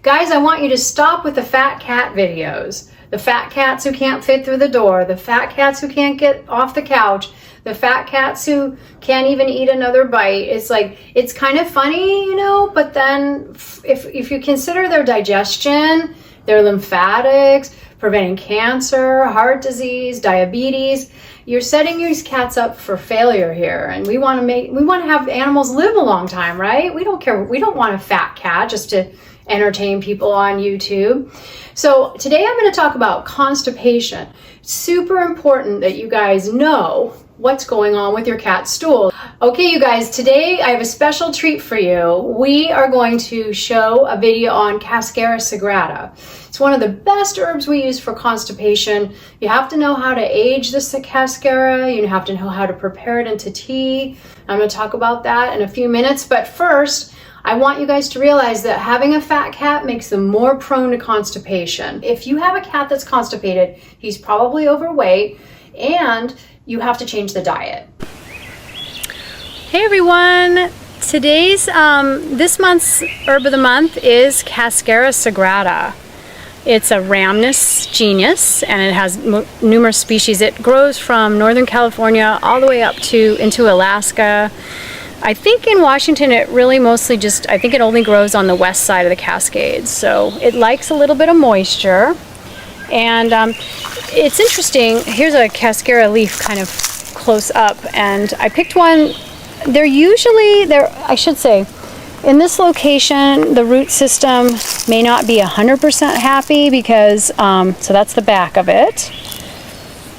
Guys, I want you to stop with the fat cat videos. The fat cats who can't fit through the door, the fat cats who can't get off the couch, the fat cats who can't even eat another bite. It's like, it's kind of funny, you know, but then if you consider their digestion, their lymphatics, preventing cancer, heart disease, diabetes, you're setting these cats up for failure here. And we want to have animals live a long time, right? We don't care. We don't want a fat cat just to entertain people on YouTube. So today I'm going to talk about constipation. Super important that you guys know what's going on with your cat's stool. Okay, you guys, today I have a special treat for you. We are going to show a video on Cascara sagrada. It's one of the best herbs we use for constipation. You have to know how to age this cascara. You have to know how to prepare it into tea. I'm going to talk about that in a few minutes, but first, I want you guys to realize that having a fat cat makes them more prone to constipation. If you have a cat that's constipated, he's probably overweight, and you have to change the diet. Hey everyone! Today's, this month's herb of the month is Cascara sagrada. It's a Rhamnus genus, and it has numerous species. It grows from Northern California all the way up into Alaska. I think in Washington it really mostly I think it only grows on the west side of the Cascades, so it likes a little bit of moisture. And it's interesting, here's a Cascara leaf kind of close up, and I picked one. I should say, in this location the root system may not be 100% happy because, so that's the back of it,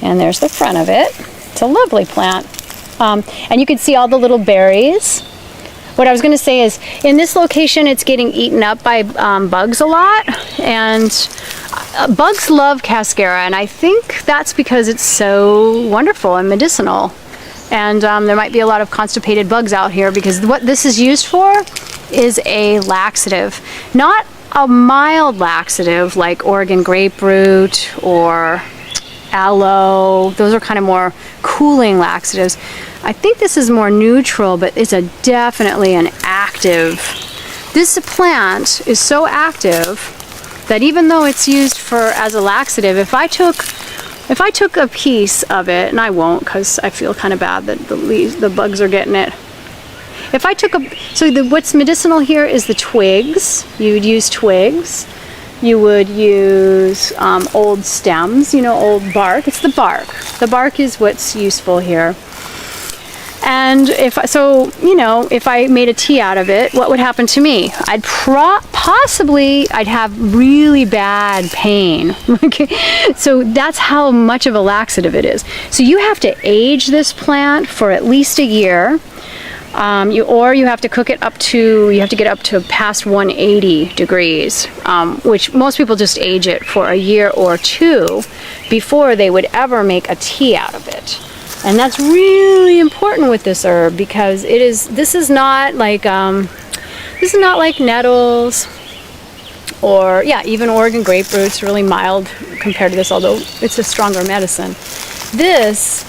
and there's the front of it. It's a lovely plant. And you can see all the little berries. What I was going to say is, in this location it's getting eaten up by bugs a lot, and bugs love Cascara, and I think that's because it's so wonderful and medicinal. And there might be a lot of constipated bugs out here, because what this is used for is a laxative. Not a mild laxative like Oregon grapefruit or aloe. Those are kind of more cooling laxatives. I think this is more neutral, but it's definitely an active. This plant is so active that even though it's used as a laxative, if I took a piece of it, and I won't because I feel kind of bad that the bugs are getting it. If I took what's medicinal here is the twigs. You would use twigs. You would use old stems, old bark. It's the bark. The bark is what's useful here. And if I made a tea out of it, what would happen to me? I'd have really bad pain. Okay, so that's how much of a laxative it is. So you have to age this plant for at least a year. You have to cook it you have to get up to past 180 degrees, which most people just age it for a year or two before they would ever make a tea out of it. And that's really important with this herb, because this is not like nettles or even Oregon grapefruit's really mild compared to this, although it's a stronger medicine. This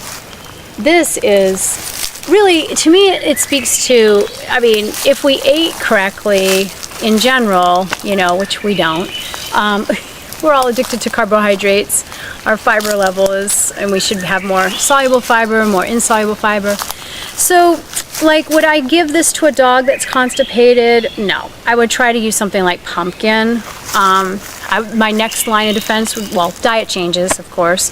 is really, to me, it speaks to, if we ate correctly in general, which we don't, we're all addicted to carbohydrates. Our fiber level and we should have more soluble fiber, more insoluble fiber. So, would I give this to a dog that's constipated? No. I would try to use something like pumpkin. My next line of defense, diet changes, of course.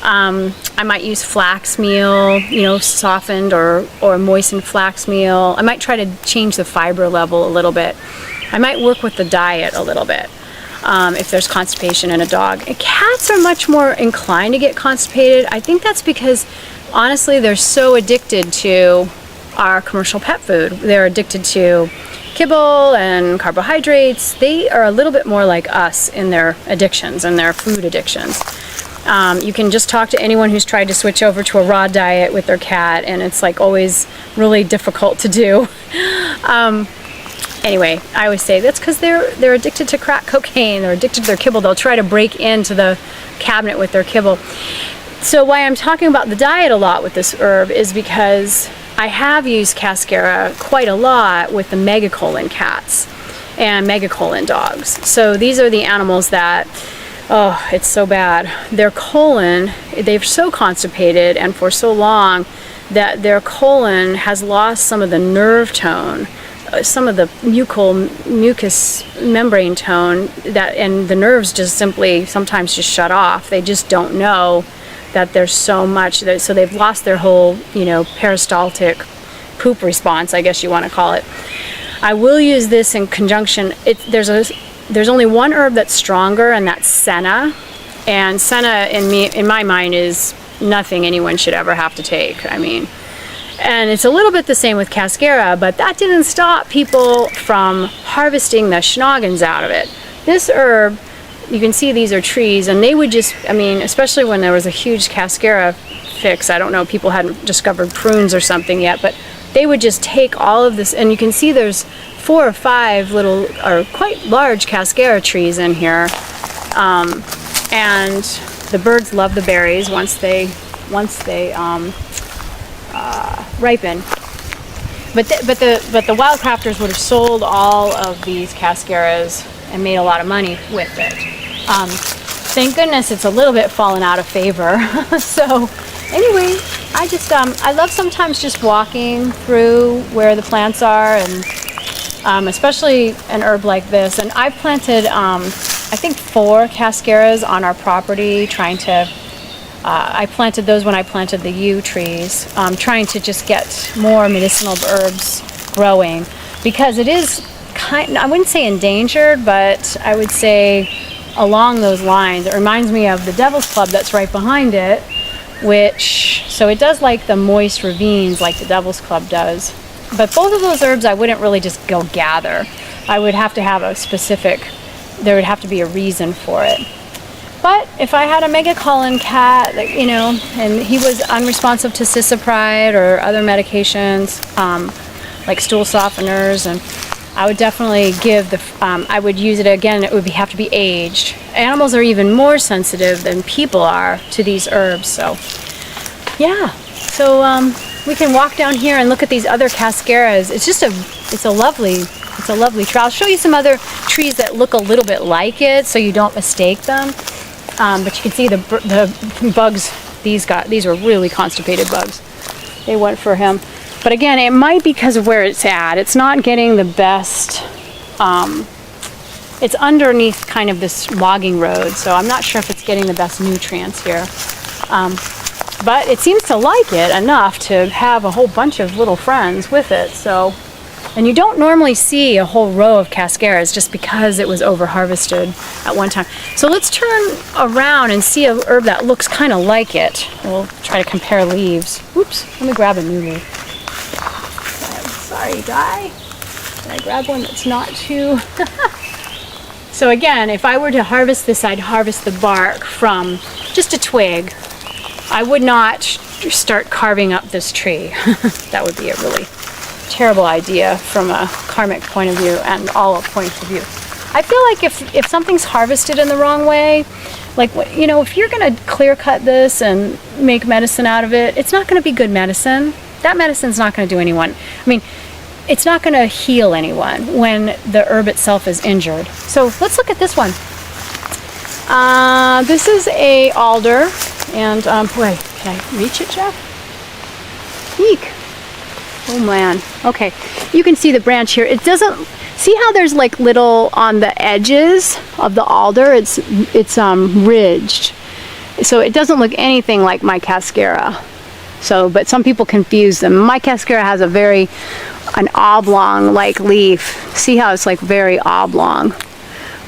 I might use flax meal, softened or moistened flax meal. I might try to change the fiber level a little bit. I might work with the diet a little bit. If there's constipation in a dog. Cats are much more inclined to get constipated. I think that's because, honestly, they're so addicted to our commercial pet food. They're addicted to kibble and carbohydrates. They are a little bit more like us in their addictions and their food addictions. You can just talk to anyone who's tried to switch over to a raw diet with their cat, and it's always really difficult to do. Anyway, I always say that's because they're addicted to crack cocaine. They're addicted to their kibble. They'll try to break into the cabinet with their kibble. So why I'm talking about the diet a lot with this herb is because I have used Cascara quite a lot with the Megacolon cats. and Megacolon dogs. So these are the animals that, oh, it's so bad. Their colon, they're so constipated and for so long that their colon has lost some of the nerve tone, some of the mucous membrane tone, that, and the nerves just simply sometimes just shut off. They just don't know that there's so much that, so they've lost their whole, you know, peristaltic poop response, I guess you want to call it. I will use this in conjunction. There's only one herb that's stronger, and that's senna. And senna, in my mind, is nothing anyone should ever have to take. I mean, and it's a little bit the same with Cascara, but that didn't stop people from harvesting the schnoggins out of it. This herb, you can see these are trees, and they would just, I mean, especially when there was a huge Cascara fix, I don't know, people hadn't discovered prunes or something yet, but they would just take all of this, and you can see there's 4 or 5 little, or quite large Cascara trees in here, and the birds love the berries once they ripen. But the wildcrafters would have sold all of these Cascaras and made a lot of money with it. Thank goodness it's a little bit fallen out of favor. So anyway, I love sometimes just walking through where the plants are, and especially an herb like this. And I've planted I think 4 Cascaras on our property, trying to I planted those when I planted the yew trees, trying to just get more medicinal herbs growing, because it is kind, I wouldn't say endangered, but I would say along those lines. It reminds me of the Devil's Club that's right behind it, which, so it does like the moist ravines like the Devil's Club does. But both of those herbs I wouldn't really just go gather. I would have to have a specific, there would have to be a reason for it. But if I had a Megacolon cat, you know, and he was unresponsive to cisapride or other medications, like stool softeners, and I would definitely give the, I would use it again, it would have to be aged. Animals are even more sensitive than people are to these herbs, so yeah. So we can walk down here and look at these other Cascaras. It's just it's a lovely tree. I'll show you some other trees that look a little bit like it, so you don't mistake them. But you can see the bugs these were really constipated bugs. They went for him. But again, it might be because of where it's at. It's not getting the best, it's underneath kind of this logging road, so I'm not sure if it's getting the best nutrients here. But it seems to like it enough to have a whole bunch of little friends with it. So, and you don't normally see a whole row of Cascaras just because it was over harvested at one time. So let's turn around and see a herb that looks kind of like it. We'll try to compare leaves. Oops, let me grab a new leaf. Sorry, guy. Can I grab one that's not too... So again, if I were to harvest this, I'd harvest the bark from just a twig. I would not start carving up this tree. That would be a really terrible idea from a karmic point of view and all points of view. I feel like if something's harvested in the wrong way, like, you know, if you're going to clear cut this and make medicine out of it, it's not going to be good medicine. That medicine's not going to do anyone. I mean, it's not going to heal anyone when the herb itself is injured. So let's look at this one. This is a alder, and boy, can I reach it, Jeff? Eek. Oh man. Okay, you can see the branch here. It doesn't, see how there's like little on the edges of the alder. It's ridged, so it doesn't look anything like my Cascara. So, but some people confuse them. My Cascara has an oblong like leaf. See how it's like very oblong,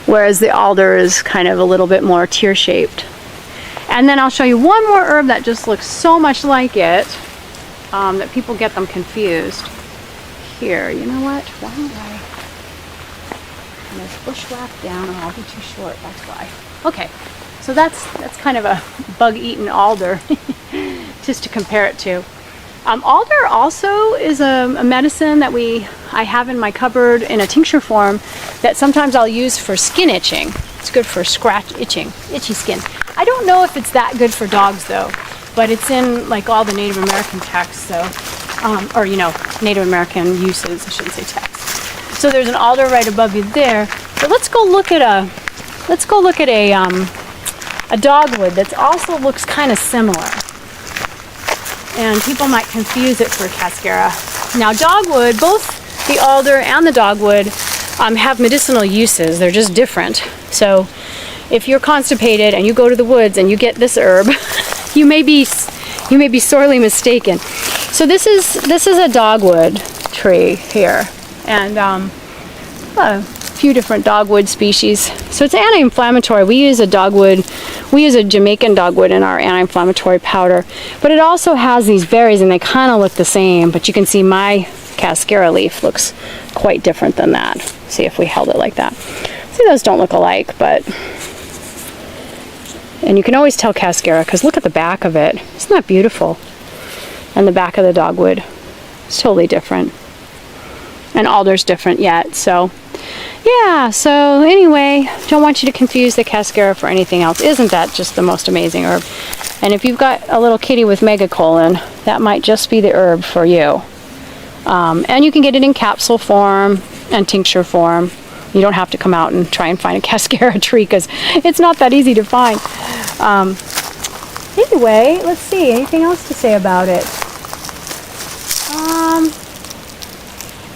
whereas the alder is kind of a little bit more tear-shaped. And then I'll show you one more herb that just looks so much like it, that people get them confused. Here, you know what? Why don't I just bushwhack down? Oh, I'll be too short, that's why. Okay, so that's kind of a bug-eaten alder, just to compare it to. Alder also is a medicine that I have in my cupboard in a tincture form that sometimes I'll use for skin itching. It's good for itchy skin. I don't know if it's that good for dogs though, but it's in like all the Native American texts, so, or you know, Native American uses, I shouldn't say texts. So there's an alder right above you there. But let's go look at a dogwood that also looks kind of similar. And people might confuse it for Cascara. Now dogwood, both the alder and the dogwood have medicinal uses. They're just different. So if you're constipated and you go to the woods and you get this herb, you may be sorely mistaken. So this is a dogwood tree here, and a few different dogwood species. So it's anti-inflammatory. We use a Jamaican dogwood in our anti-inflammatory powder, but it also has these berries and they kind of look the same, but you can see my Cascara leaf looks quite different than that. See if we held it like that. See, those don't look alike, but, and you can always tell Cascara because look at the back of it. Isn't that beautiful? And the back of the dogwood is totally different. And alder's different yet, so yeah. So anyway, don't want you to confuse the Cascara for anything else. Isn't that just the most amazing herb? And if you've got a little kitty with Megacolon, that might just be the herb for you. And you can get it in capsule form and tincture form. You don't have to come out and try and find a Cascara tree because it's not that easy to find. Anyway, let's see. Anything else to say about it?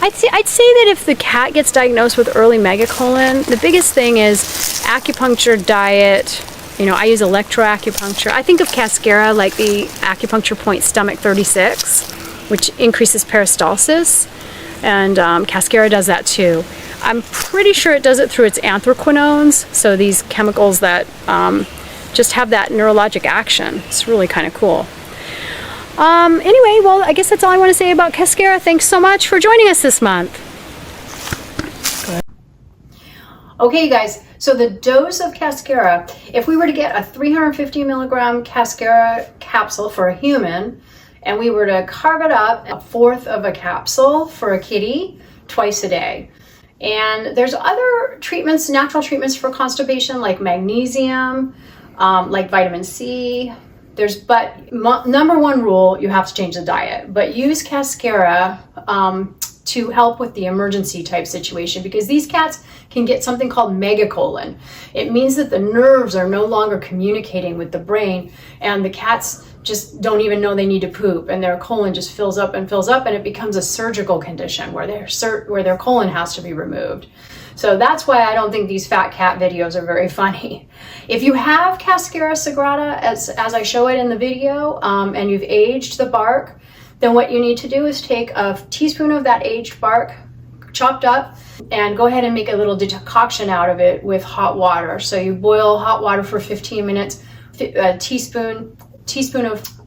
I'd say that if the cat gets diagnosed with early Megacolon, the biggest thing is acupuncture, diet. You know, I use electroacupuncture. I think of Cascara like the acupuncture point stomach 36, which increases peristalsis, and Cascara does that too. I'm pretty sure it does it through its anthraquinones, so these chemicals that just have that neurologic action. It's really kind of cool. Anyway, well, I guess that's all I want to say about Cascara. Thanks so much for joining us this month. Good. Okay, guys, so the dose of Cascara, if we were to get a 350 milligram Cascara capsule for a human, and we were to carve it up, 1/4 of a capsule for a kitty twice a day. And there's other treatments, natural treatments for constipation, like magnesium, like vitamin C. But number one rule, you have to change the diet, but use Cascara to help with the emergency type situation, because these cats can get something called Megacolon. It means that the nerves are no longer communicating with the brain, and the cats just don't even know they need to poop, and their colon just fills up, and it becomes a surgical condition where their colon has to be removed. So that's why I don't think these fat cat videos are very funny. If you have Cascara sagrada, as I show it in the video, and you've aged the bark, then what you need to do is take a teaspoon of that aged bark, chopped up, and go ahead and make a little decoction out of it with hot water. So you boil hot water for 15 minutes, a teaspoon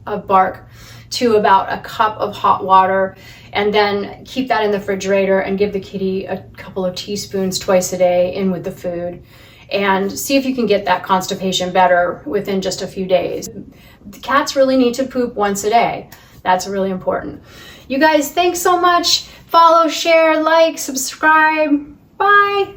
of bark to about a cup of hot water, and then keep that in the refrigerator and give the kitty a couple of teaspoons twice a day in with the food, and see if you can get that constipation better within just a few days. The cats really need to poop once a day. That's really important. You guys, thanks so much. Follow, share, like, subscribe. Bye.